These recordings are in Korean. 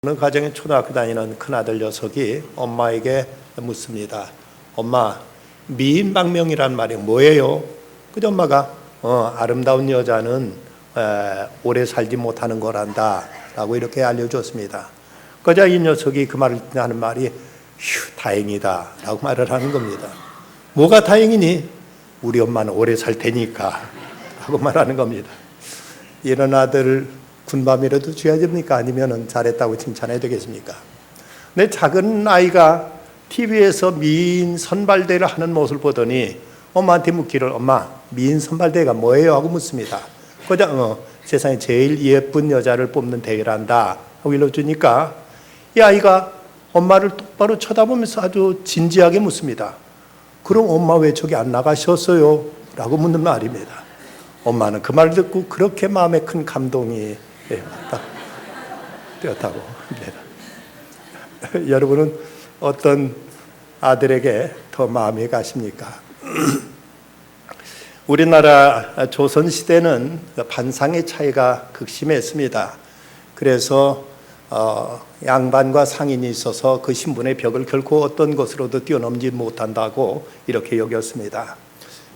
어느 가정에 초등학교 다니는 큰아들 녀석이 엄마에게 묻습니다. 엄마, 미인방명이란 말이 뭐예요? 그때 엄마가 아름다운 여자는 오래 살지 못하는 거란다 라고 이렇게 알려줬습니다. 그러자 이 녀석이 그 말을 하는 말이 휴, 다행이다 라고 말을 하는 겁니다. 뭐가 다행이니? 우리 엄마는 오래 살 테니까 라고 말하는 겁니다. 이런 아들 군밤이라도 줘야 됩니까? 아니면 잘했다고 칭찬해야 되겠습니까? 내 작은 아이가 TV에서 미인 선발대회를 하는 모습을 보더니 엄마한테 묻기를 엄마 미인 선발대회가 뭐예요? 하고 묻습니다. 그러자 세상에 제일 예쁜 여자를 뽑는 대회란다 하고 일러주니까 이 아이가 엄마를 똑바로 쳐다보면서 아주 진지하게 묻습니다. 그럼 엄마 왜 저기 안 나가셨어요? 라고 묻는 말입니다. 엄마는 그 말을 듣고 그렇게 마음에 큰 감동이 되었다고 합니다. 여러분은 어떤 아들에게 더 마음이 가십니까? 우리나라 조선시대는 반상의 차이가 극심했습니다. 그래서 양반과 상인이 있어서 그 신분의 벽을 결코 어떤 것으로도 뛰어넘지 못한다고 이렇게 여겼습니다.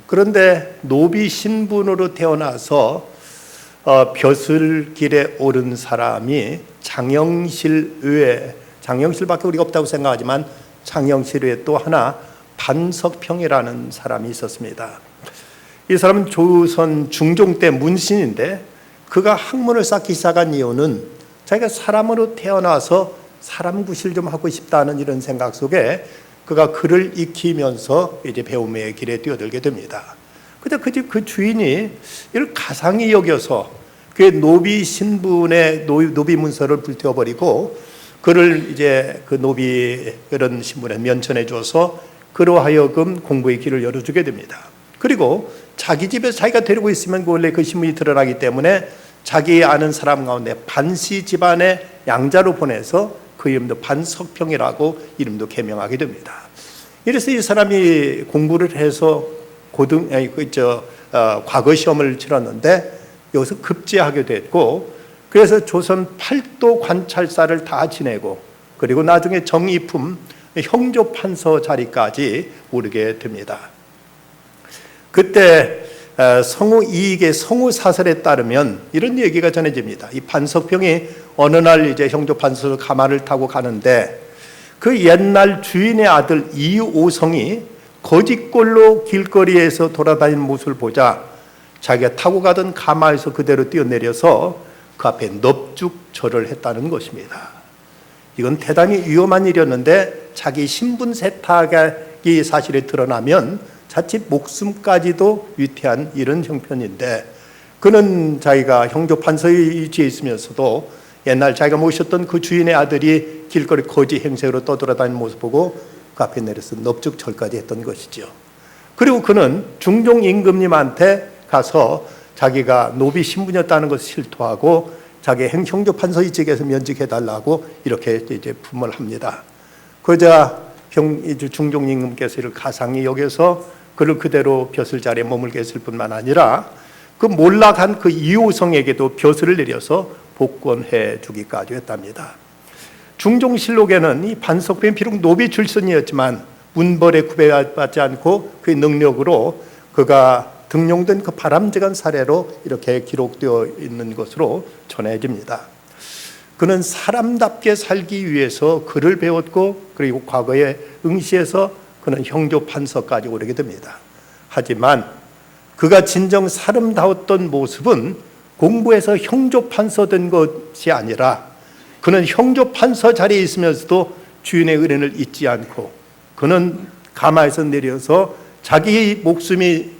그런데 노비 신분으로 태어나서 벼슬길에 오른 사람이 장영실 외에, 장영실밖에 우리가 없다고 생각하지만 장영실 외에 또 하나 반석평이라는 사람이 있었습니다. 이 사람은 조선 중종 때 문신인데 그가 학문을 쌓기 시작한 이유는 자기가 사람으로 태어나서 사람 구실 좀 하고 싶다는 이런 생각 속에 그가 글을 익히면서 이제 배움의 길에 뛰어들게 됩니다. 근데 그 주인이 이를 가상히 여겨서 그 노비 신분의 노비 문서를 불태워버리고 그를 이제 그 노비 그런 신분에 면천해 줘서 그로 하여금 공부의 길을 열어주게 됩니다. 그리고 자기 집에서 자기가 데리고 있으면 원래 그 신분이 드러나기 때문에 자기 아는 사람 가운데 반시 집안의 양자로 보내서 그 이름도 반석평이라고 이름도 개명하게 됩니다. 이래서 이 사람이 공부를 해서 과거 시험을 치렀는데 여기서 급제하게 됐고 그래서 조선 8도 관찰사를 다 지내고 그리고 나중에 정의품 형조판서 자리까지 오르게 됩니다. 그때 성우 이익의 성우 사설에 따르면 이런 얘기가 전해집니다. 이 반석평이 어느 날 이제 형조판서 가마를 타고 가는데 그 옛날 주인의 아들 이오성이 거짓골로 길거리에서 돌아다니는 모습을 보자 자기가 타고 가던 가마에서 그대로 뛰어내려서 그 앞에 넙죽절을 했다는 것입니다. 이건 대단히 위험한 일이었는데 자기 신분 세탁이 사실에 드러나면 자칫 목숨까지도 위태한 이런 형편인데 그는 자기가 형조판서에 위치해 있으면서도 옛날 자기가 모셨던 그 주인의 아들이 길거리 거지 행세로 떠돌아다니는 모습 보고 그 앞에 내려서 넙죽절까지 했던 것이죠. 그리고 그는 중종 임금님한테 가서 자기가 노비 신분이었다는 것을 실토하고 자기 형조판서 측에서 면직해달라고 이렇게 이제 품을 합니다. 그러자 중종 임금께서 이를 가상히 여겨서 그를 그대로 벼슬 자리에 머물게 했을 뿐만 아니라 그 몰락한 그 이호성에게도 벼슬을 내려서 복권해 주기까지 했답니다. 중종실록에는 이 반석평이 비록 노비 출신이었지만 문벌에 구애받지 않고 그의 능력으로 그가 등용된 그 바람직한 사례로 이렇게 기록되어 있는 것으로 전해집니다. 그는 사람답게 살기 위해서 글을 배웠고 그리고 과거에 응시해서 그는 형조판서까지 오르게 됩니다. 하지만 그가 진정 사람다웠던 모습은 공부해서 형조판서 된 것이 아니라 그는 형조판서 자리에 있으면서도 주인의 은혜를 잊지 않고 그는 가마에서 내려서 자기 목숨이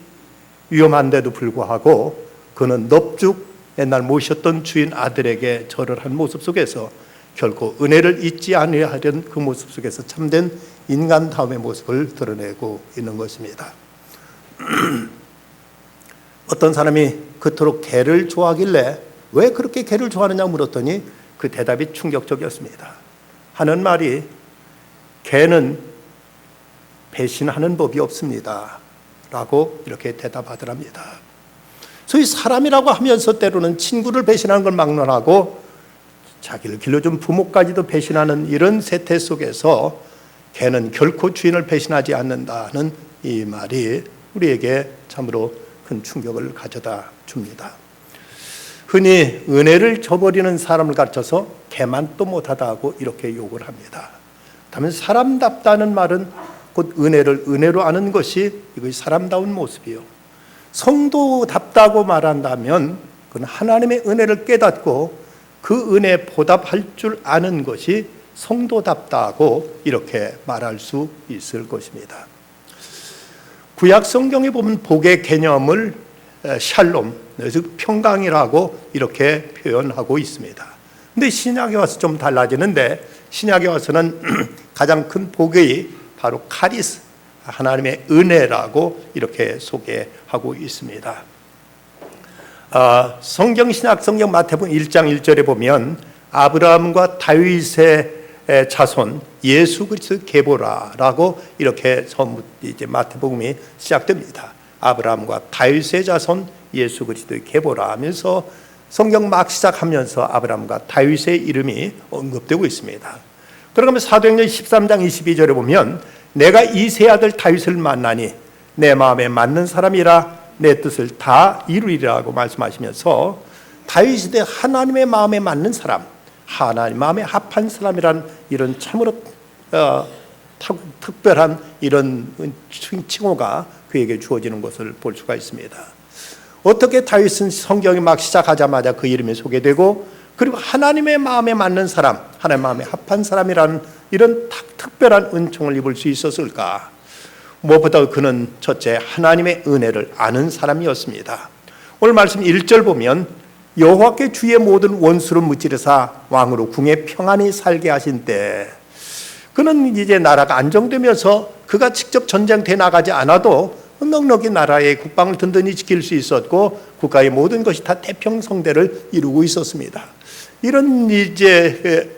위험한데도 불구하고 그는 넙죽 옛날 모셨던 주인 아들에게 절을 한 모습 속에서 결코 은혜를 잊지 아니하려는 그 모습 속에서 참된 인간다움의 모습을 드러내고 있는 것입니다. 어떤 사람이 그토록 개를 좋아하길래 왜 그렇게 개를 좋아하느냐 물었더니 그 대답이 충격적이었습니다. 하는 말이 개는 배신하는 법이 없습니다 라고 이렇게 대답하더랍니다. 소위 사람이라고 하면서 때로는 친구를 배신하는 걸 막론하고 자기를 길러준 부모까지도 배신하는 이런 세태 속에서 개는 결코 주인을 배신하지 않는다는 이 말이 우리에게 참으로 큰 충격을 가져다 줍니다. 흔히 은혜를 저버리는 사람을 가르쳐서 개만 또 못하다고 이렇게 욕을 합니다. 다만 사람답다는 말은 곧 은혜를 은혜로 아는 것이 이것이 사람다운 모습이요. 성도답다고 말한다면 그건 하나님의 은혜를 깨닫고 그 은혜에 보답할 줄 아는 것이 성도답다고 이렇게 말할 수 있을 것입니다. 구약 성경에 보면 복의 개념을 샬롬, 즉 평강이라고 이렇게 표현하고 있습니다. 근데 신약에 와서 좀 달라지는데, 신약에 와서는 가장 큰 복이 바로 카리스, 하나님의 은혜라고 이렇게 소개하고 있습니다. 성경 신약 성경 마태복음 1장 1절에 보면 아브라함과 다윗의 자손 예수 그리스도의 계보라라고 이렇게 처음 이제 마태복음이 시작됩니다. 아브라함과 다윗의 자손 예수 그리스도의 계보라 하면서 성경 막 시작하면서 아브라함과 다윗의 이름이 언급되고 있습니다. 그러면 사도행전 13장 22절에 보면 내가 이 세 아들 다윗을 만나니 내 마음에 맞는 사람이라 내 뜻을 다 이루리라고 말씀하시면서 다윗이 하나님의 마음에 맞는 사람, 하나님 마음에 합한 사람이란 이런 참으로 특별한 이런 칭호가 그에게 주어지는 것을 볼 수가 있습니다. 어떻게 다윗은 성경이 막 시작하자마자 그 이름이 소개되고, 그리고 하나님의 마음에 맞는 사람, 하나님의 마음에 합한 사람이라는 이런 특별한 은총을 입을 수 있었을까? 무엇보다 그는 첫째 하나님의 은혜를 아는 사람이었습니다. 오늘 말씀 1절 보면 여호와께 주의 모든 원수를 무찌르사 왕으로 궁에 평안히 살게 하신 때, 그는 이제 나라가 안정되면서 그가 직접 전쟁터에 나가지 않아도 넉넉히 나라의 국방을 든든히 지킬 수 있었고 국가의 모든 것이 다 태평성대를 이루고 있었습니다. 이런 이제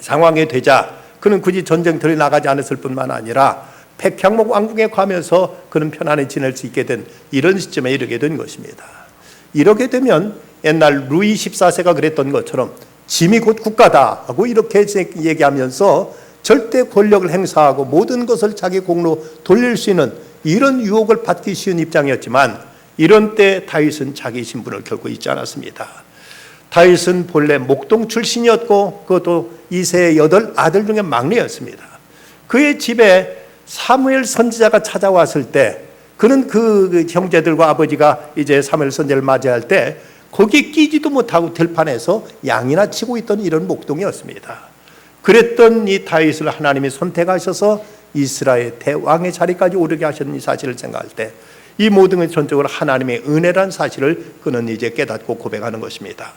상황이 되자 그는 굳이 전쟁터에 나가지 않았을 뿐만 아니라 백향목 왕궁에 가면서 그는 편안히 지낼 수 있게 된 이런 시점에 이르게 된 것입니다. 이렇게 되면 옛날 루이 14세가 그랬던 것처럼 짐이 곧 국가다 하고 이렇게 얘기하면서 절대 권력을 행사하고 모든 것을 자기 공로 돌릴 수 있는 이런 유혹을 받기 쉬운 입장이었지만, 이런 때 다윗은 자기 신분을 결코 잊지 않았습니다. 다윗은 본래 목동 출신이었고 그것도 이세의 8 아들 중에 막내였습니다. 그의 집에 사무엘 선지자가 찾아왔을 때 그는 그 형제들과 아버지가 이제 사무엘 선지자를 맞이할 때 거기에 끼지도 못하고 들판에서 양이나 치고 있던 이런 목동이었습니다. 그랬던 이 다윗을 하나님이 선택하셔서 이스라엘 대왕의 자리까지 오르게 하셨는 이 사실을 생각할 때 이 모든 것이 전적으로 하나님의 은혜란 사실을 그는 이제 깨닫고 고백하는 것입니다.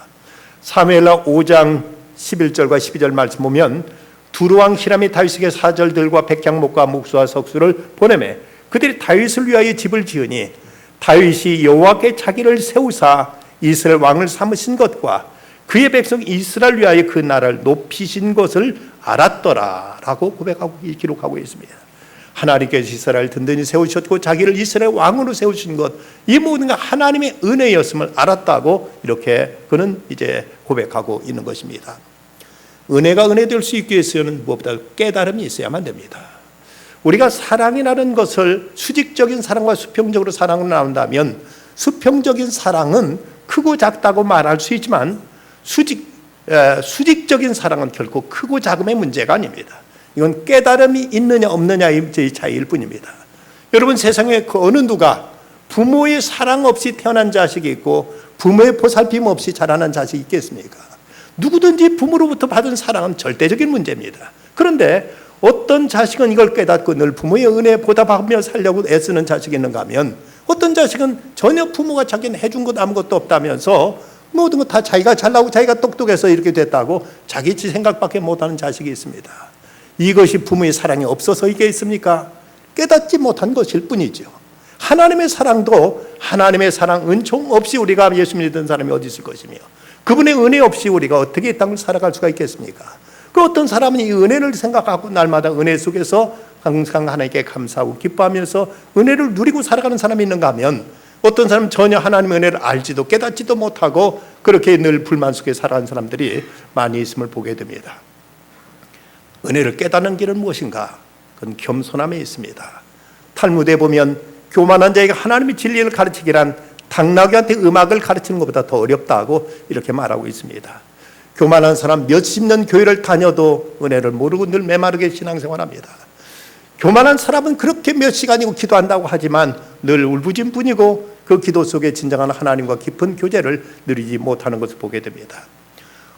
사무엘하 5장 11절과 12절 말씀 보면 두루왕 히람이 다윗에게 사절들과 백향목과 목수와 석수를 보내매 그들이 다윗을 위하여 집을 지으니 다윗이 여호와께 자기를 세우사 이스라엘 왕을 삼으신 것과 그의 백성 이스라엘 위하여 그 나라를 높이신 것을 알았더라 라고 고백하고 기록하고 있습니다. 하나님께서 이스라엘을 든든히 세우셨고 자기를 이스라엘 왕으로 세우신 것, 이 모든 게 하나님의 은혜였음을 알았다고 이렇게 그는 이제 고백하고 있는 것입니다. 은혜가 은혜될 수 있기 위해서는 무엇보다 깨달음이 있어야만 됩니다. 우리가 사랑이라는 것을 수직적인 사랑과 수평적으로 사랑을 나눈다면 수평적인 사랑은 크고 작다고 말할 수 있지만 수직적인 사랑은 결코 크고 작음의 문제가 아닙니다. 이건 깨달음이 있느냐 없느냐의 차이일 뿐입니다. 여러분, 세상에 그 어느 누가 부모의 사랑 없이 태어난 자식이 있고 부모의 보살핌 없이 자라난 자식이 있겠습니까? 누구든지 부모로부터 받은 사랑은 절대적인 문제입니다. 그런데 어떤 자식은 이걸 깨닫고 늘 부모의 은혜에 보답하며 살려고 애쓰는 자식이 있는가 하면, 어떤 자식은 전혀 부모가 자기는 해준 것 아무것도 없다면서 모든 것 다 자기가 잘나고 자기가 똑똑해서 이렇게 됐다고 자기 생각밖에 못하는 자식이 있습니다. 이것이 부모의 사랑이 없어서 이게 있습니까? 깨닫지 못한 것일 뿐이죠. 하나님의 사랑도 하나님의 사랑 은총 없이 우리가 예수 믿는 사람이 어디 있을 것이며 그분의 은혜 없이 우리가 어떻게 이 땅을 살아갈 수가 있겠습니까? 그 어떤 사람은 이 은혜를 생각하고 날마다 은혜 속에서 항상 하나님께 감사하고 기뻐하면서 은혜를 누리고 살아가는 사람이 있는가 하면, 어떤 사람은 전혀 하나님의 은혜를 알지도 깨닫지도 못하고 그렇게 늘 불만 속에 살아가는 사람들이 많이 있음을 보게 됩니다. 은혜를 깨닫는 길은 무엇인가? 그건 겸손함에 있습니다. 탈무드에 보면 교만한 자에게 하나님의 진리를 가르치기란 당나귀한테 음악을 가르치는 것보다 더 어렵다고 이렇게 말하고 있습니다. 교만한 사람 몇십 년 교회를 다녀도 은혜를 모르고 늘 메마르게 신앙생활합니다. 교만한 사람은 그렇게 몇 시간이고 기도한다고 하지만 늘 울부짖뿐이고 그 기도 속에 진정한 하나님과 깊은 교제를 누리지 못하는 것을 보게 됩니다.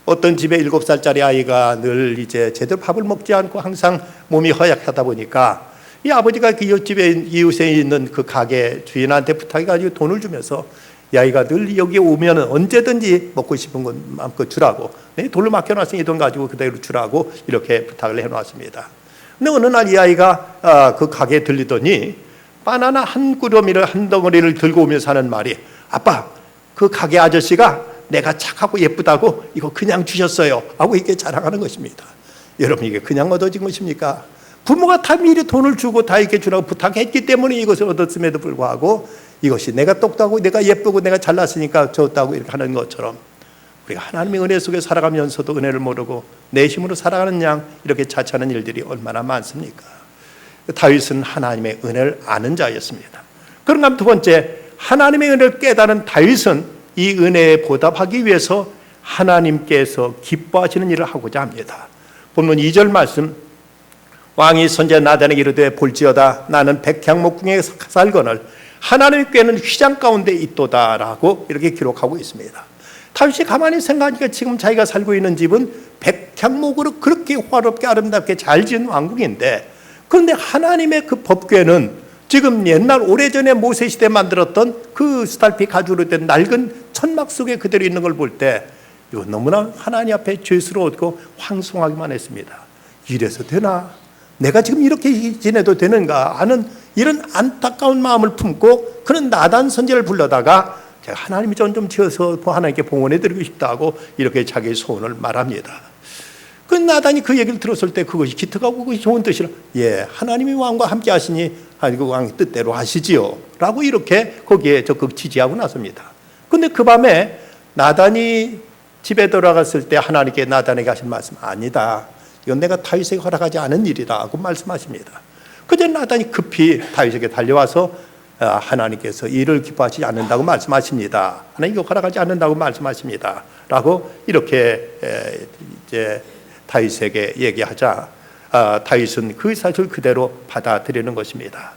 어떤 집에 7살짜리 아이가 늘 이제 제대로 밥을 먹지 않고 항상 몸이 허약하다 보니까 이 아버지가 그 이웃에 있는 그 가게 주인한테 부탁해가지고 돈을 주면서 이 아이가 늘 여기 오면 언제든지 먹고 싶은 건 마음껏 주라고, 돈을 맡겨놨으니 이 돈 가지고 그대로 주라고 이렇게 부탁을 해놓았습니다. 근데 어느 날 이 아이가 그 가게에 들리더니 바나나 한 꾸러미를 한 덩어리를 들고 오면서 하는 말이, 아빠, 그 가게 아저씨가 내가 착하고 예쁘다고 이거 그냥 주셨어요 하고 이렇게 자랑하는 것입니다. 여러분, 이게 그냥 얻어진 것입니까? 부모가 다 미리 돈을 주고 다 이렇게 주라고 부탁했기 때문에 이것을 얻었음에도 불구하고 이것이 내가 똑똑하고 내가 예쁘고 내가 잘났으니까 줬다고 이렇게 하는 것처럼 우리가 하나님의 은혜 속에 살아가면서도 은혜를 모르고 내 힘으로 살아가는 양 이렇게 자처하는 일들이 얼마나 많습니까? 다윗은 하나님의 은혜를 아는 자였습니다. 그런가 두 번째, 하나님의 은혜를 깨달은 다윗은 이 은혜에 보답하기 위해서 하나님께서 기뻐하시는 일을 하고자 합니다. 본문 2절 말씀, 왕이 선지자 나단에게 이르되 볼지어다 나는 백향목궁에 살거늘 하나님의 꾀는 휘장 가운데 있도다라고 이렇게 기록하고 있습니다. 다윗이 가만히 생각하니까 지금 자기가 살고 있는 집은 백향목으로 그렇게 화롭게 아름답게 잘 지은 왕궁인데, 그런데 하나님의 그 법궤는 지금 옛날 오래전에 모세시대에 만들었던 그 스탈피 가죽으로 된 낡은 천막 속에 그대로 있는 걸 볼 때 이거 너무나 하나님 앞에 죄스러웠고 황송하기만 했습니다. 이래서 되나? 내가 지금 이렇게 지내도 되는가 하는 이런 안타까운 마음을 품고 그는 나단 선지자를 불러다가 제가 하나님이 좀 지어서 하나님께 봉헌해 드리고 싶다고 이렇게 자기의 소원을 말합니다. 그 나단이 그 얘기를 들었을 때 그것이 기특하고 그것이 좋은 뜻이라, 예, 하나님이 왕과 함께 하시니 그 왕의 뜻대로 하시지요 라고 이렇게 거기에 적극 지지하고 나섭니다. 그런데 그 밤에 나단이 집에 돌아갔을 때 하나님께 나단에게 하신 말씀, 아니다, 이건 내가 다윗에게 허락하지 않은 일이라고 말씀하십니다. 그때 나단이 급히 다윗에게 달려와서 하나님께서 이를 기뻐하시지 않는다고 말씀하십니다. 하나님 이거 허락하지 않는다고 말씀하십니다 라고 이렇게 이제 다윗에게 얘기하자 다윗은 그 사실을 그대로 받아들이는 것입니다.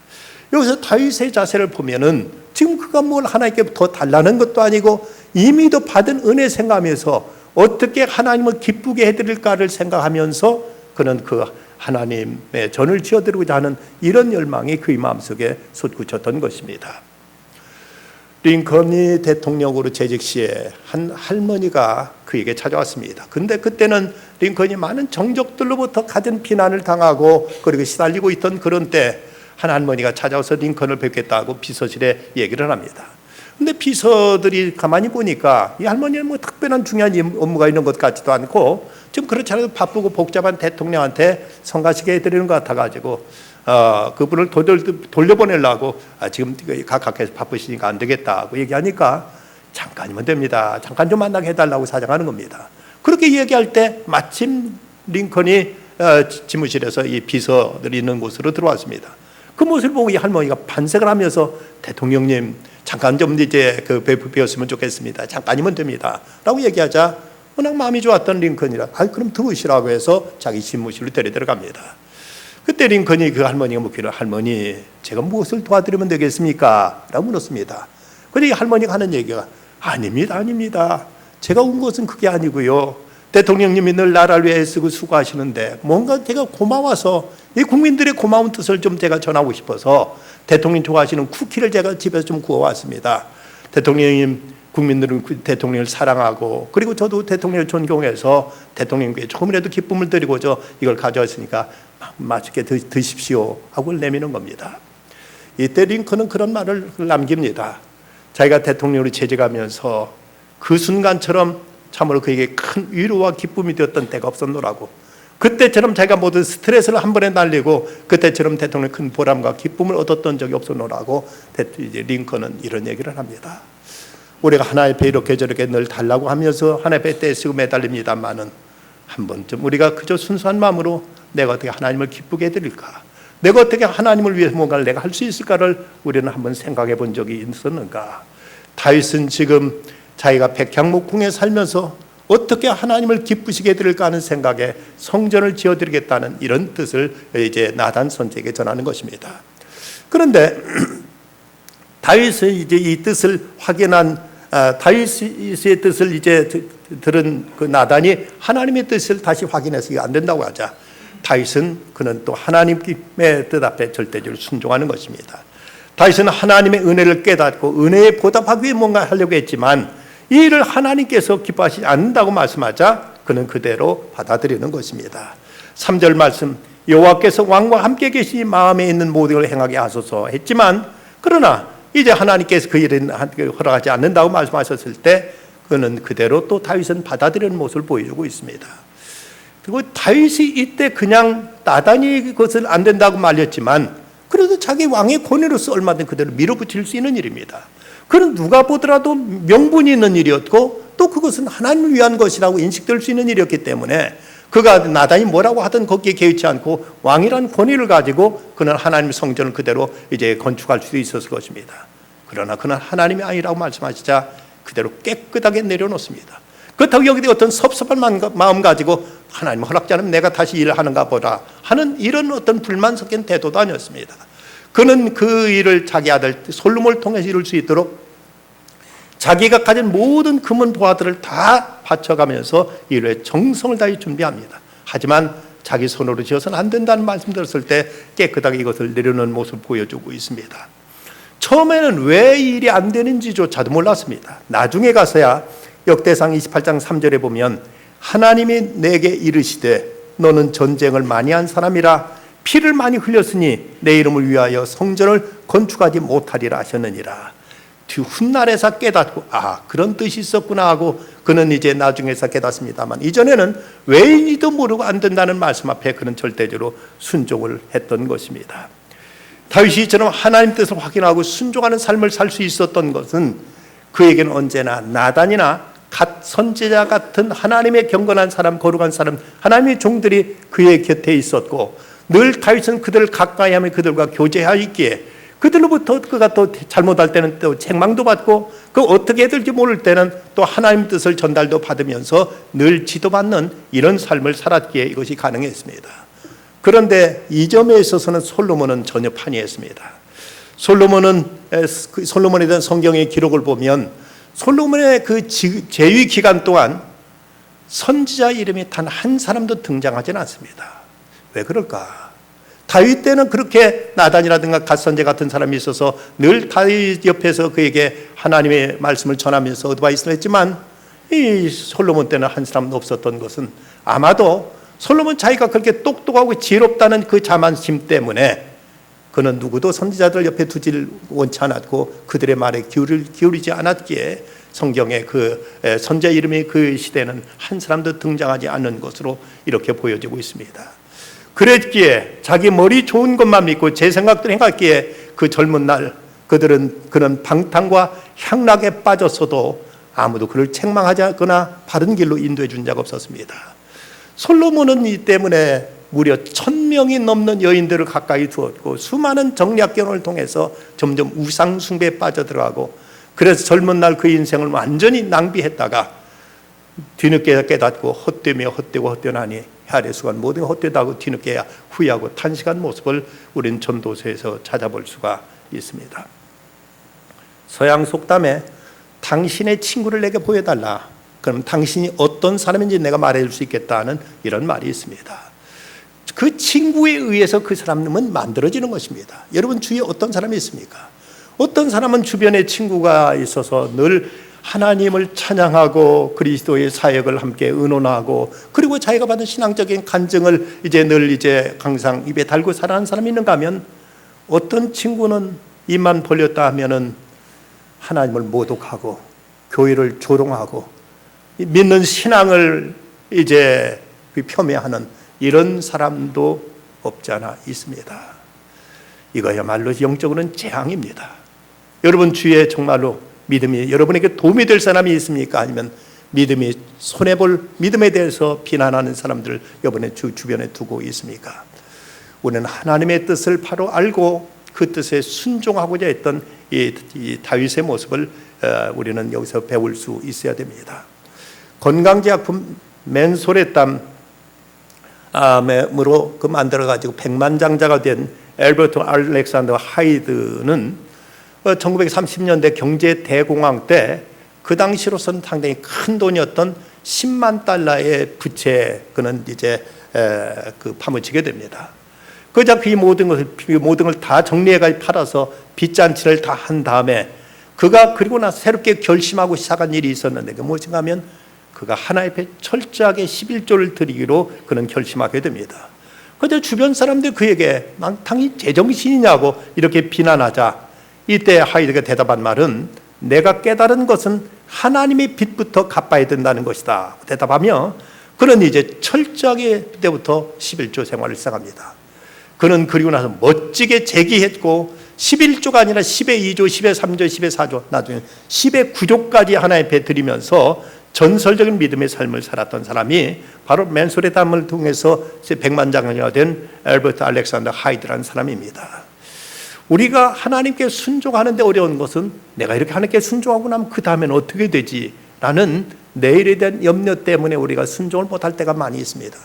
여기서 다윗의 자세를 보면은 지금 그가 뭘 하나님께 더 달라는 것도 아니고 이미도 받은 은혜 생각하면서 어떻게 하나님을 기쁘게 해드릴까를 생각하면서 그는 그 하나님의 전을 지어드리고자 하는 이런 열망이 그의 마음속에 솟구쳤던 것입니다. 링컨이 대통령으로 재직 시에 한 할머니가 그에게 찾아왔습니다. 근데 그때는 링컨이 많은 정적들로부터 가진 비난을 당하고 그리고 시달리고 있던 그런 때 한 할머니가 찾아와서 링컨을 뵙겠다고 비서실에 얘기를 합니다. 근데 비서들이 가만히 보니까 이 할머니는 뭐 특별한 중요한 업무가 있는 것 같지도 않고 지금 그렇지 않아도 바쁘고 복잡한 대통령한테 성가시게 해드리는 것 같아가지고 그분을 돌려보내려고 지금 각각해서 바쁘시니까 안 되겠다고 얘기하니까 잠깐이면 됩니다. 잠깐 좀 만나게 해달라고 사정하는 겁니다. 그렇게 얘기할 때 마침 링컨이 지무실에서 이 비서들이 있는 곳으로 들어왔습니다. 그 모습을 보고 이 할머니가 반색을 하면서 대통령님 잠깐 좀 이제 그 뵈었으면 좋겠습니다. 잠깐이면 됩니다. 라고 얘기하자 워낙 마음이 좋았던 링컨이라 그럼 들으시라고 해서 자기 집무실로 데려갑니다. 그때 링컨이 그 할머니가 묻기를 할머니 제가 무엇을 도와드리면 되겠습니까? 라고 물었습니다. 그런데 이 할머니가 하는 얘기가 아닙니다. 제가 온 것은 그게 아니고요. 대통령님이 늘 나라를 위해 쓰고 수고하시는데 뭔가 제가 고마워서 이 국민들의 고마운 뜻을 좀 제가 전하고 싶어서 대통령 좋아하시는 쿠키를 제가 집에서 좀 구워왔습니다. 대통령님, 국민들은 대통령을 사랑하고 그리고 저도 대통령을 존경해서 대통령께 조금이라도 기쁨을 드리고자 이걸 가져왔으니까 맛있게 드십시오 하고 내미는 겁니다. 이때 링컨은 그런 말을 남깁니다. 자기가 대통령으로 재직하면서 그 순간처럼 참으로 그에게 큰 위로와 기쁨이 되었던 때가 없었노라고. 그때처럼 자기가 모든 스트레스를 한 번에 날리고 그때처럼 대통령의 큰 보람과 기쁨을 얻었던 적이 없었노라고 링컨은 이런 얘기를 합니다. 우리가 하나님 앞에 이렇게 저렇게 늘 달라고 하면서 하나님 앞에 떼쓰고 매달립니다만은 한 번쯤 우리가 그저 순수한 마음으로 내가 어떻게 하나님을 기쁘게 해드릴까, 내가 어떻게 하나님을 위해서 뭔가를 내가 할 수 있을까를 우리는 한번 생각해 본 적이 있었는가. 다윗은 지금 자기가 백향목궁에 살면서 어떻게 하나님을 기쁘시게 해드릴까 하는 생각에 성전을 지어드리겠다는 이런 뜻을 이제 나단 선지에게 전하는 것입니다. 그런데 다윗이 이제 이 뜻을 확인한 다윗의 뜻을 이제 들은 그 나단이 하나님의 뜻을 다시 확인해서 이게 안 된다고 하자, 다윗은 그는 또 하나님의 뜻 앞에 절대적으로 순종하는 것입니다. 다윗은 하나님의 은혜를 깨닫고 은혜에 보답하기 위해 뭔가 하려고 했지만 이 일을 하나님께서 기뻐하시지 않는다고 말씀하자 그는 그대로 받아들이는 것입니다. 3절 말씀, 여호와께서 왕과 함께 계시니 마음에 있는 모든 걸 행하게 하소서 했지만, 그러나 이제 하나님께서 그 일은 허락하지 않는다고 말씀하셨을 때 그는 그대로 또 다윗은 받아들이는 모습을 보여주고 있습니다. 그리고 다윗이 이때 그냥 나단이 그것을 안 된다고 말렸지만 그래도 자기 왕의 권위로서 얼마든 그대로 밀어붙일 수 있는 일입니다. 그는 누가 보더라도 명분이 있는 일이었고 또 그것은 하나님을 위한 것이라고 인식될 수 있는 일이었기 때문에 그가 나단이 뭐라고 하든 거기에 개의치 않고 왕이란 권위를 가지고 그는 하나님의 성전을 그대로 이제 건축할 수도 있었을 것입니다. 그러나 그는 하나님이 아니라고 말씀하시자 그대로 깨끗하게 내려놓습니다. 그렇다고 여기에 어떤 섭섭한 마음 가지고 하나님 허락지 않으면 내가 다시 일을 하는가 보다 하는 이런 어떤 불만 섞인 태도도 아니었습니다. 그는 그 일을 자기 아들 솔로몬을 통해서 이룰 수 있도록 자기가 가진 모든 금은 보화들을 다 바쳐가면서 일에 정성을 다해 준비합니다. 하지만 자기 손으로 지어서는 안 된다는 말씀 들었을 때 깨끗하게 이것을 내려놓는 모습을 보여주고 있습니다. 처음에는 왜 일이 안 되는지조차도 몰랐습니다. 나중에 가서야 역대상 28장 3절에 보면 하나님이 내게 이르시되 너는 전쟁을 많이 한 사람이라 피를 많이 흘렸으니 내 이름을 위하여 성전을 건축하지 못하리라 하셨느니라. 훗날에서 깨닫고 그런 뜻이 있었구나 하고 그는 이제 나중에서 깨닫습니다만 이전에는 왜인지도 모르고 안 된다는 말씀 앞에 그는 절대적으로 순종을 했던 것입니다. 다윗이 이처럼 하나님 뜻을 확인하고 순종하는 삶을 살 수 있었던 것은 그에게는 언제나 나단이나 갓 선지자 같은 하나님의 경건한 사람, 거룩한 사람, 하나님의 종들이 그의 곁에 있었고 늘 다윗은 그들을 가까이 하며 그들과 교제하였기에 그들로부터 그가 또 잘못할 때는 또 책망도 받고 그 어떻게 해야 될지 모를 때는 또 하나님 뜻을 전달도 받으면서 늘 지도받는 이런 삶을 살았기에 이것이 가능했습니다. 그런데 이 점에 있어서는 솔로몬은 전혀 판이했습니다. 솔로몬에 대한 성경의 기록을 보면 솔로몬의 그 재위 기간 동안 선지자 이름이 단 한 사람도 등장하지는 않습니다. 왜 그럴까? 다윗 때는 그렇게 나단이라든가 갓선제 같은 사람이 있어서 늘 다윗 옆에서 그에게 하나님의 말씀을 전하면서 어드바이스를 했지만 이 솔로몬 때는 한 사람도 없었던 것은 아마도 솔로몬 자기가 그렇게 똑똑하고 지혜롭다는 그 자만심 때문에 그는 누구도 선지자들 옆에 두질 원치 않았고 그들의 말에 기울이지 않았기에 성경에 그 선지자 이름이 그 시대는 한 사람도 등장하지 않는 것으로 이렇게 보여지고 있습니다. 그랬기에 자기 머리 좋은 것만 믿고 제 생각대로 행했기에 그 젊은 날 그는 방탕과 향락에 빠졌어도 아무도 그를 책망하거나 바른 길로 인도해 준 적 없었습니다. 솔로몬은 이 때문에 무려 1000명이 넘는 여인들을 가까이 두었고 수많은 정략 결혼을 통해서 점점 우상 숭배에 빠져들어가고 그래서 젊은 날 그 인생을 완전히 낭비했다가 뒤늦게 깨닫고 헛되며 헛되고 헛되나니 헤아릴 수가 모든 헛되다고 뒤늦게야 후회하고 탄식한 모습을 우리는 전도서에서 찾아볼 수가 있습니다. 서양 속담에 당신의 친구를 내게 보여달라. 그럼 당신이 어떤 사람인지 내가 말해줄 수 있겠다는 이런 말이 있습니다. 그 친구에 의해서 그 사람은 만들어지는 것입니다. 여러분 주위에 어떤 사람이 있습니까? 어떤 사람은 주변에 친구가 있어서 늘 하나님을 찬양하고 그리스도의 사역을 함께 의논하고 그리고 자기가 받은 신앙적인 간증을 늘 항상 입에 달고 살아가는 사람이 있는가 하면 어떤 친구는 입만 벌렸다 하면은 하나님을 모독하고 교회를 조롱하고 믿는 신앙을 폄훼하는 이런 사람도 없지 않아 있습니다. 이거야말로 영적으로는 재앙입니다. 여러분 주위에 정말로 믿음이 여러분에게 도움이 될 사람이 있습니까? 아니면 믿음이 손해볼 믿음에 대해서 비난하는 사람들 여러분의 주변에 두고 있습니까? 우리는 하나님의 뜻을 바로 알고 그 뜻에 순종하고자 했던 이 다윗의 모습을 우리는 여기서 배울 수 있어야 됩니다. 건강제약품 맨솔의 땀으로 만들어가지고 백만장자가 된 엘버트 알렉산더 하이드는 1930년대 경제 대공황 때 그 당시로서는 상당히 큰 돈이었던 10만 달러의 부채 그는 이제 파묻히게 됩니다. 그자 그 모든 걸 다 정리해가 팔아서 빚잔치를 다 한 다음에 그가 그리고 나서 새롭게 결심하고 시작한 일이 있었는데 그 무엇인가 하면 그가 하나님 앞에 철저하게 11조를 드리기로 그는 결심하게 됩니다. 그런데 주변 사람들이 그에게 당이 제정신이냐고 이렇게 비난하자 이때 하이드가 대답한 말은 내가 깨달은 것은 하나님의 빚부터 갚아야 된다는 것이다 대답하며 그는 이제 철저하게 그때부터 11조 생활을 시작합니다. 그는 그리고 나서 멋지게 재기했고 11조가 아니라 10의 2조, 10의 3조, 10의 4조 나중에 10의 9조까지 하나님 앞에 드리면서 전설적인 믿음의 삶을 살았던 사람이 바로 맨솔의 땀을 통해서 백만장자가 된 엘버트 알렉산더 하이드라는 사람입니다. 우리가 하나님께 순종하는데 어려운 것은 내가 이렇게 하나님께 순종하고 나면 그 다음에는 어떻게 되지? 라는 내일에 대한 염려 때문에 우리가 순종을 못할 때가 많이 있습니다.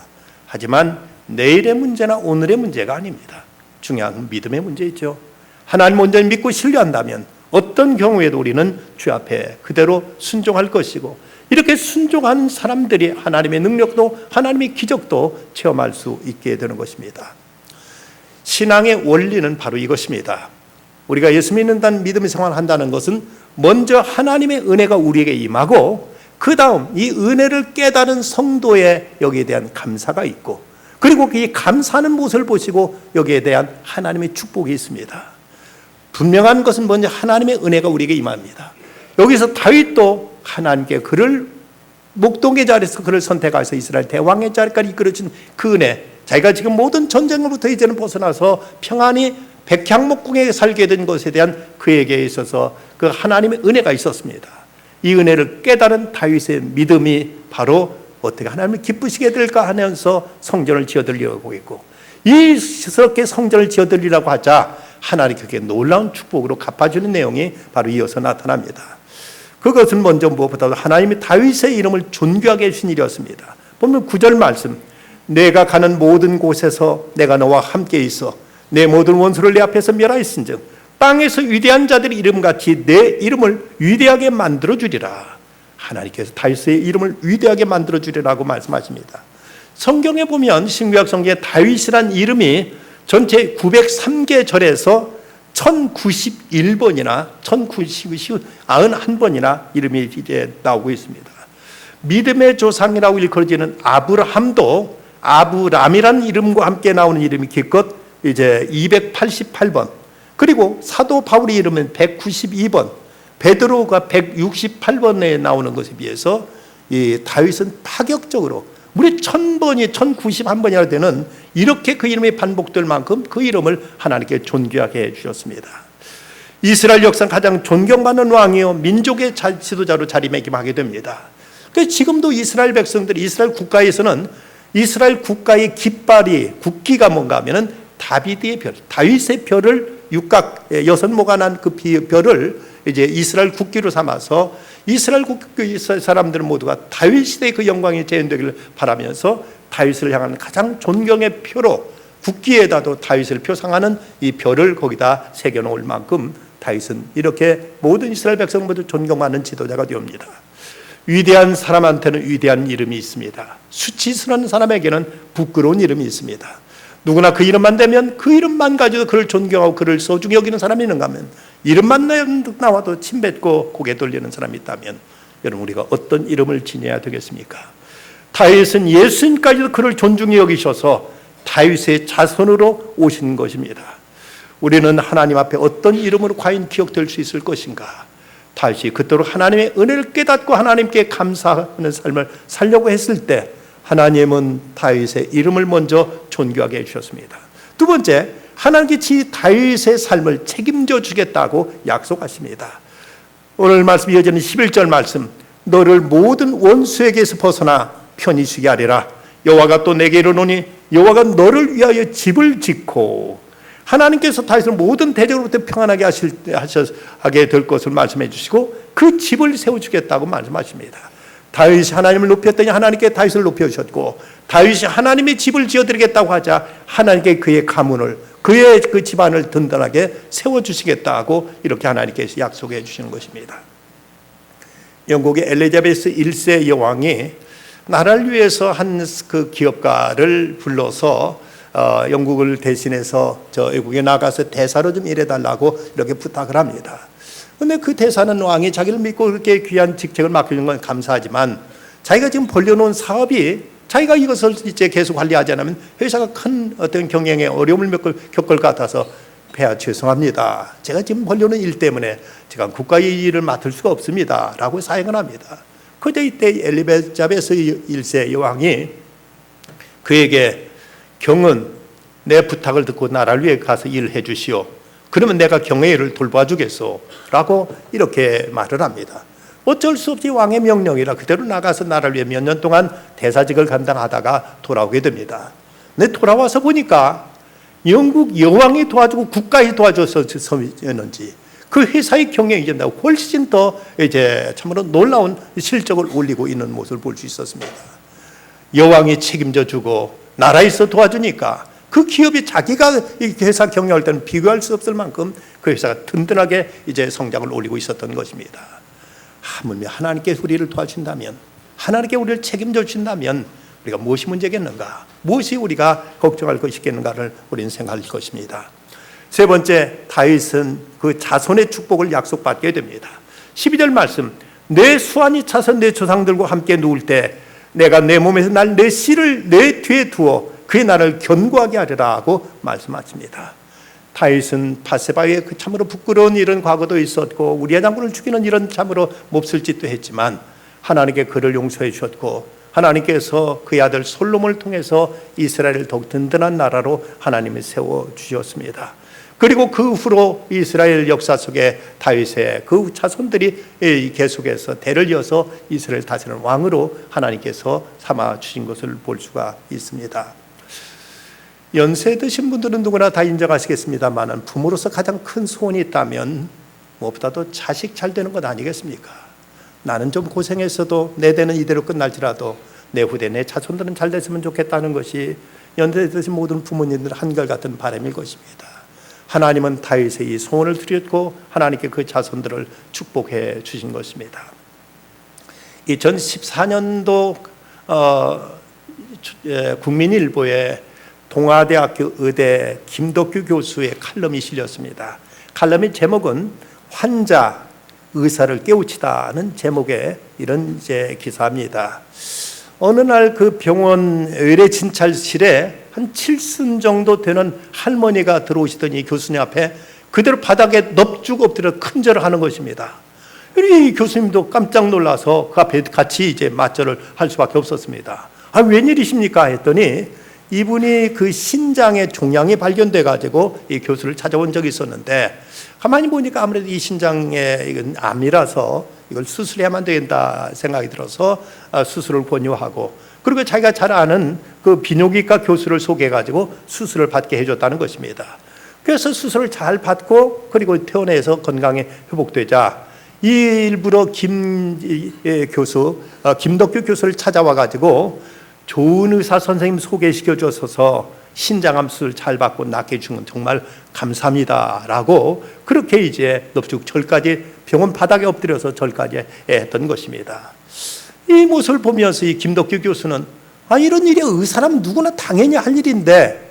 하지만 내일의 문제나 오늘의 문제가 아닙니다. 중요한 건 믿음의 문제이죠. 하나님 온전히 믿고 신뢰한다면 어떤 경우에도 우리는 주 앞에 그대로 순종할 것이고 이렇게 순종하는 사람들이 하나님의 능력도 하나님의 기적도 체험할 수 있게 되는 것입니다. 신앙의 원리는 바로 이것입니다. 우리가 예수 믿는다는 믿음의 생활을 한다는 것은 먼저 하나님의 은혜가 우리에게 임하고 그 다음 이 은혜를 깨달은 성도의 여기에 대한 감사가 있고 그리고 이 감사하는 모습을 보시고 여기에 대한 하나님의 축복이 있습니다. 분명한 것은 먼저 하나님의 은혜가 우리에게 임합니다. 여기서 다윗도 하나님께 그를 목동의 자리에서 그를 선택하여서 이스라엘 대왕의 자리까지 이끌어준 그 은혜, 자기가 지금 모든 전쟁으로부터 이제는 벗어나서 평안히 백향목궁에 살게 된 것에 대한 그에게 있어서 그 하나님의 은혜가 있었습니다. 이 은혜를 깨달은 다윗의 믿음이 바로 어떻게 하나님을 기쁘시게 될까 하면서 성전을 지어드리려고 했고 이스럽게 성전을 지어드리려고 하자 하나님 그게 놀라운 축복으로 갚아주는 내용이 바로 이어서 나타납니다. 그것은 먼저 무엇보다도 하나님이 다윗의 이름을 존귀하게 해주신 일이었습니다. 보면 9절 말씀, 내가 가는 모든 곳에서 내가 너와 함께 있어 내 모든 원수를 내 앞에서 멸하였은즉 땅에서 위대한 자들의 이름같이 내 이름을 위대하게 만들어주리라. 하나님께서 다윗의 이름을 위대하게 만들어주리라고 말씀하십니다. 성경에 보면 신구약 성경에 다윗이란 이름이 전체 903개 절에서 1091번이나 1091번이나 이름이 이제 나오고 있습니다. 믿음의 조상이라고 일컬어지는 아브라함도 아브람이라는 이름과 함께 나오는 이름이 기껏 이제 288번, 그리고 사도 바울의 이름은 192번, 베드로가 168번에 나오는 것에 비해서 이 다윗은 파격적으로 무려 1000번이 1091번이나 되는 이렇게 그 이름이 반복될 만큼 그 이름을 하나님께 존귀하게 해주셨습니다. 이스라엘 역사 가장 존경받는 왕이요 민족의 지도자로 자리매김하게 됩니다. 그래서 지금도 이스라엘 백성들, 이스라엘 국가에서는 이스라엘 국가의 깃발이 국기가 뭔가 하면은 다윗의 별, 다윗의 별을 육각 여선모가 난 그 별을 이제 이스라엘 국기로 삼아서 이스라엘 사람들은 모두가 다윗 시대의 그 영광이 재현되기를 바라면서 다윗을 향하는 가장 존경의 표로 국기에다도 다윗을 표상하는 이 별을 거기다 새겨놓을 만큼 다윗은 이렇게 모든 이스라엘 백성 모두 존경받는 지도자가 되옵니다. 위대한 사람한테는 위대한 이름이 있습니다. 수치스러운 사람에게는 부끄러운 이름이 있습니다. 누구나 그 이름만 되면 그 이름만 가지고 그를 존경하고 그를 소중히 여기는 사람이 있는가 하면 이름만 나와도 침뱉고 고개 돌리는 사람이 있다면 여러분 우리가 어떤 이름을 지녀야 되겠습니까? 다윗은 예수님까지도 그를 존중히 여기셔서 다윗의 자손으로 오신 것입니다. 우리는 하나님 앞에 어떤 이름으로 과연 기억될 수 있을 것인가? 다윗이 그토록 하나님의 은혜를 깨닫고 하나님께 감사하는 삶을 살려고 했을 때 하나님은 다윗의 이름을 먼저 존귀하게 해주셨습니다. 두 번째, 하나님께서 다윗의 삶을 책임져 주겠다고 약속하십니다. 오늘 말씀 이어지는 11절 말씀, 너를 모든 원수에게서 벗어나 편히 쉬게 하리라. 여호와가 또 내게 이르노니 여호와가 너를 위하여 집을 짓고, 하나님께서 다윗을 모든 대적으로부터 평안하게 하게 될 것을 말씀해 주시고 그 집을 세워주겠다고 말씀하십니다. 다윗이 하나님을 높였더니 하나님께 다윗을 높여주셨고, 다윗이 하나님의 집을 지어드리겠다고 하자 하나님께 그의 가문을, 그의 그 집안을 든든하게 세워주시겠다고 이렇게 하나님께서 약속해 주시는 것입니다. 영국의 엘리자베스 1세 여왕이 나라를 위해서 한 그 기업가를 불러서 영국을 대신해서 저 외국에 나가서 대사로 좀 일해달라고 이렇게 부탁을 합니다. 그런데 그 대사는 왕이 자기를 믿고 그렇게 귀한 직책을 맡기는 건 감사하지만 자기가 지금 벌려놓은 사업이 자기가 이것을 이제 계속 관리하지 않으면 회사가 큰 어떤 경영에 어려움을 겪을 것 같아서 폐하 죄송합니다. 제가 지금 벌려놓은 일 때문에 제가 국가의 일을 맡을 수가 없습니다. 라고 사행을 합니다. 그때 이때 엘리자베스 1세 여왕이 그에게 경은 내 부탁을 듣고 나라를 위해 가서 일해 주시오. 그러면 내가 경의 일을 돌봐주겠소. 라고 이렇게 말을 합니다. 어쩔 수 없이 왕의 명령이라 그대로 나가서 나라를 위해 몇 년 동안 대사직을 감당하다가 돌아오게 됩니다. 근데 돌아와서 보니까 영국 여왕이 도와주고 국가에 도와줘서였는지 그 회사의 경영이 훨씬 더 이제 참으로 놀라운 실적을 올리고 있는 모습을 볼 수 있었습니다. 여왕이 책임져 주고 나라에서 도와주니까 그 기업이 자기가 회사 경영할 때는 비교할 수 없을 만큼 그 회사가 든든하게 이제 성장을 올리고 있었던 것입니다. 하물며 하나님께 우리를 도와주신다면, 하나님께 우리를 책임져 주신다면 우리가 무엇이 문제겠는가, 무엇이 우리가 걱정할 것이겠는가를 우리는 생각할 것입니다. 세 번째, 다윗은 그 자손의 축복을 약속받게 됩니다. 12절 말씀, 내 수완이 차서 내 조상들과 함께 누울 때 내가 내 몸에서 날 내 씨를 내 뒤에 두어 그의 나를 견고하게 하리라 하고 말씀하십니다. 다윗은 바세바의 그 참으로 부끄러운 이런 과거도 있었고 우리아 장군을 죽이는 이런 참으로 몹쓸 짓도 했지만 하나님께 그를 용서해 주셨고 하나님께서 그의 아들 솔로몬을 통해서 이스라엘을 더욱 든든한 나라로 하나님이 세워주셨습니다. 그리고 그 후로 이스라엘 역사 속에 다윗의 그 자손들이 계속해서 대를 이어서 이스라엘 다스리는 왕으로 하나님께서 삼아 주신 것을 볼 수가 있습니다. 연세 드신 분들은 누구나 다 인정하시겠습니다만 부모로서 가장 큰 소원이 있다면 무엇보다도 자식 잘 되는 것 아니겠습니까? 나는 좀 고생했어도 내 대는 이대로 끝날지라도 내 후대 내 자손들은 잘 됐으면 좋겠다는 것이 연세 드신 모든 부모님들 한결같은 바람일 것입니다. 하나님은 다윗의 이 소원을 드렸고 하나님께 그 자손들을 축복해 주신 것입니다. 2014년도 국민일보에 동아대학교 의대 김덕규 교수의 칼럼이 실렸습니다. 칼럼의 제목은 환자 의사를 깨우치다는 제목의 이런 이제 기사입니다. 어느 날 그 병원 의뢰 진찰실에 한 7순 정도 되는 할머니가 들어오시더니 교수님 앞에 그대로 바닥에 넙죽 엎드려 큰절을 하는 것입니다. 이 교수님도 깜짝 놀라서 그 앞에 같이 이제 맞절을 할 수밖에 없었습니다. 아, 웬일이십니까? 했더니 이분이 그 신장에 종양이 발견돼 가지고 이 교수를 찾아온 적이 있었는데 가만히 보니까 아무래도 이 신장에 이건 암이라서 이걸 수술해야만 된다 생각이 들어서 수술을 권유하고 그리고 자기가 잘 아는 그 비뇨기과 교수를 소개해 가지고 수술을 받게 해줬다는 것입니다. 그래서 수술을 잘 받고 그리고 퇴원해서 건강에 회복되자 일부러 김덕규 교수를 찾아와 가지고 좋은 의사 선생님 소개시켜 줘서 신장암 수술 잘 받고 낫게 해준 건 정말 감사합니다라고 그렇게 이제 넙죽 절까지 병원 바닥에 엎드려서 절까지 했던 것입니다. 이 모습을 보면서 이 김덕규 교수는 이런 일이 의사라면 누구나 당연히 할 일인데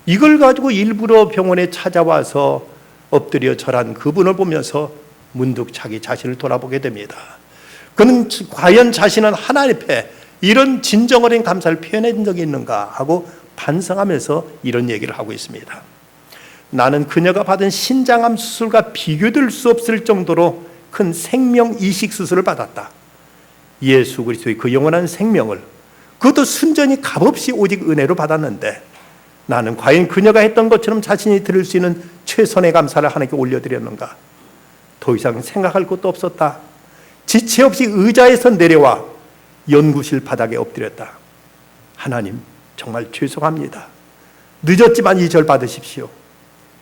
이걸 가지고 일부러 병원에 찾아와서 엎드려 절한 그분을 보면서 문득 자기 자신을 돌아보게 됩니다. 그는 과연 자신은 하나님 앞에 이런 진정 어린 감사를 표현한 적이 있는가 하고 반성하면서 이런 얘기를 하고 있습니다. 나는 그녀가 받은 신장암 수술과 비교될 수 없을 정도로 큰 생명 이식 수술을 받았다. 예수 그리스도의 그 영원한 생명을 그것도 순전히 값없이 오직 은혜로 받았는데 나는 과연 그녀가 했던 것처럼 자신이 드릴 수 있는 최선의 감사를 하나님께 올려드렸는가? 더 이상 생각할 것도 없었다. 지체 없이 의자에서 내려와 연구실 바닥에 엎드렸다. 하나님, 정말 죄송합니다. 늦었지만 이 절 받으십시오.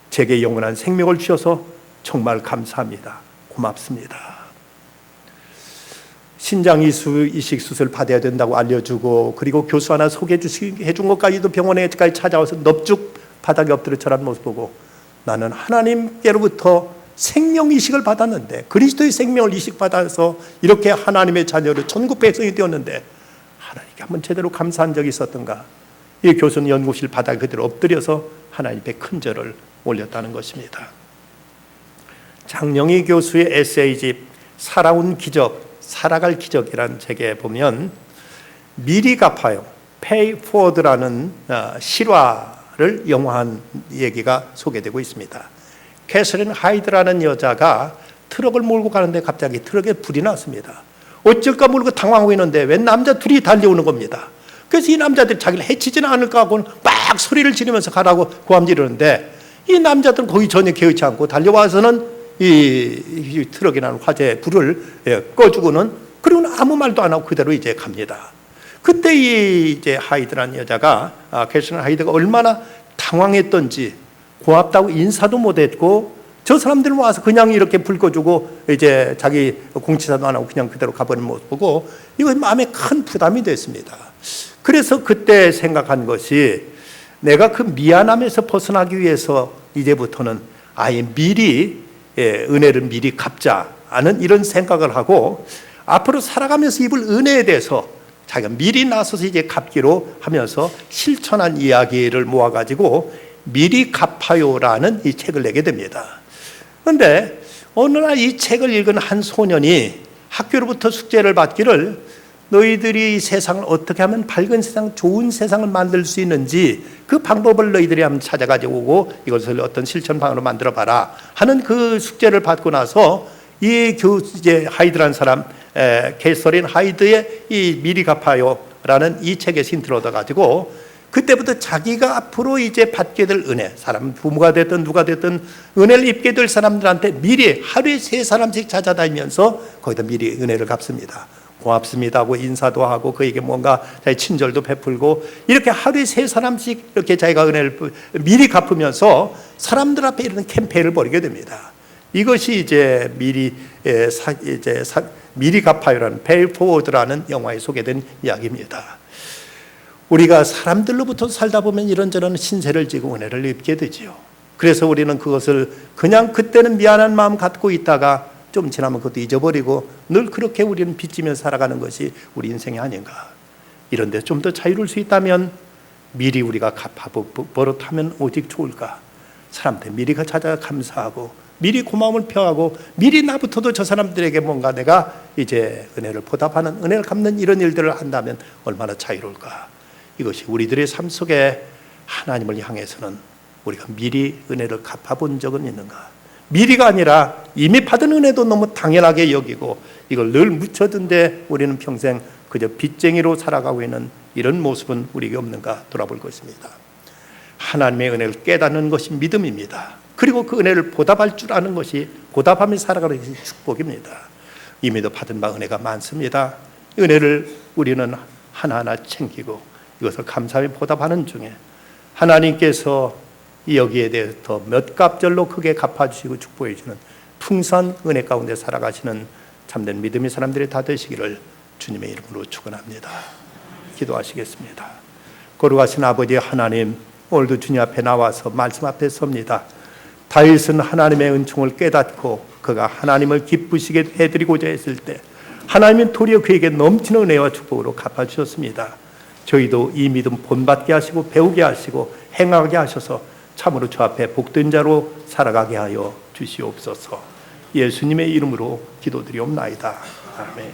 제게 영원한 생명을 주셔서 정말 감사합니다. 고맙습니다. 신장 이식 수술 받아야 된다고 알려주고, 그리고 교수 하나 소개해 준 것까지도 병원에까지 찾아와서 넙죽 바닥에 엎드려 절한 모습 보고, 나는 하나님께로부터 생명 이식을 받았는데, 그리스도의 생명을 이식받아서 이렇게 하나님의 자녀로 천국 백성이 되었는데 하나님께 한번 제대로 감사한 적이 있었던가. 이 교수는 연구실 바닥에 그대로 엎드려서 하나님 앞에 큰 절을 올렸다는 것입니다. 장영희 교수의 에세이집 살아온 기적, 살아갈 기적이라는 책에 보면 미리 갚아요, Pay Forward라는 실화를 영화한 얘기가 소개되고 있습니다. 캐서린 하이드라는 여자가 트럭을 몰고 가는데 갑자기 트럭에 불이 났습니다. 어쩔까 모르고 당황하고 있는데 웬 남자 둘이 달려오는 겁니다. 그래서 이 남자들이 자기를 해치지는 않을까 하고 막 소리를 지르면서 가라고 고함지르는데, 이 남자들은 거의 전혀 개의치 않고 달려와서는 이 트럭이라는 화재 불을 꺼주고는, 그리고는 아무 말도 안 하고 그대로 이제 갑니다. 그때 이제 하이드라는 여자가, 캐서린 하이드가 얼마나 당황했던지, 고맙다고 인사도 못했고, 저 사람들은 와서 그냥 이렇게 불 꺼주고 이제 자기 공치사도 안 하고 그냥 그대로 가버린 모습 보고, 이거 마음에 큰 부담이 됐습니다. 그래서 그때 생각한 것이, 내가 그 미안함에서 벗어나기 위해서 이제부터는 아예 미리 은혜를 미리 갚자 하는 이런 생각을 하고, 앞으로 살아가면서 입을 은혜에 대해서 자기가 미리 나서서 이제 갚기로 하면서 실천한 이야기를 모아가지고 미리 갚아요라는 이 책을 내게 됩니다. 그런데 어느 날 이 책을 읽은 한 소년이 학교로부터 숙제를 받기를, 너희들이 이 세상을 어떻게 하면 밝은 세상, 좋은 세상을 만들 수 있는지 그 방법을 너희들이 한번 찾아가지고 오고 이것을 어떤 실천 방안으로 만들어 봐라 하는 그 숙제를 받고 나서, 이 이제 하이드라는 사람, 캐서린 하이드의 이 미리 갚아요라는 이 책에 힌트를 얻어가지고, 그때부터 자기가 앞으로 이제 받게 될 은혜, 사람 부모가 됐든 누가 됐든 은혜를 입게 될 사람들한테 미리 하루에 3사람씩 찾아다니면서 거기다 미리 은혜를 갚습니다. 고맙습니다 하고 인사도 하고 그에게 뭔가 자기 친절도 베풀고, 이렇게 하루에 3사람씩 이렇게 자기가 은혜를 미리 갚으면서 사람들 앞에 이런 캠페인을 벌이게 됩니다. 이것이 이제 미리 갚아요라는 Pay Forward라는 영화에 소개된 이야기입니다. 우리가 사람들로부터 살다 보면 이런저런 신세를 지고 은혜를 입게 되지요. 그래서 우리는 그것을 그냥 그때는 미안한 마음 갖고 있다가 좀 지나면 그것도 잊어버리고 늘 그렇게 우리는 빚지며 살아가는 것이 우리 인생이 아닌가. 이런데 좀 더 자유로울 수 있다면 미리 우리가 버릇하면 오직 좋을까. 사람들 미리 찾아 감사하고 미리 고마움을 표하고 미리 나부터도 저 사람들에게 뭔가 내가 이제 은혜를 보답하는, 은혜를 갚는 이런 일들을 한다면 얼마나 자유로울까. 이것이 우리들의 삶 속에 하나님을 향해서는 우리가 미리 은혜를 갚아본 적은 있는가. 미리가 아니라 이미 받은 은혜도 너무 당연하게 여기고 이걸 늘 묻혀둔데 우리는 평생 그저 빚쟁이로 살아가고 있는 이런 모습은 우리에게 없는가 돌아볼 것입니다. 하나님의 은혜를 깨닫는 것이 믿음입니다. 그리고 그 은혜를 보답할 줄 아는 것이, 보답하며 살아가는 것이 축복입니다. 이미도 받은 바 은혜가 많습니다. 은혜를 우리는 하나하나 챙기고 이것을 감사하며 보답하는 중에 하나님께서 여기에 대해서 더 몇 갑절로 크게 갚아주시고 축복해 주시는 풍성한 은혜 가운데 살아가시는 참된 믿음의 사람들이 다 되시기를 주님의 이름으로 축원합니다. 기도하시겠습니다. 거룩하신 아버지 하나님, 오늘도 주님 앞에 나와서 말씀 앞에 섭니다. 다윗은 하나님의 은총을 깨닫고 그가 하나님을 기쁘시게 해드리고자 했을 때 하나님은 도리어 그에게 넘치는 은혜와 축복으로 갚아주셨습니다. 저희도 이 믿음 본받게 하시고 배우게 하시고 행하게 하셔서 참으로 주 앞에 복된 자로 살아가게 하여 주시옵소서. 예수님의 이름으로 기도드리옵나이다. 아멘.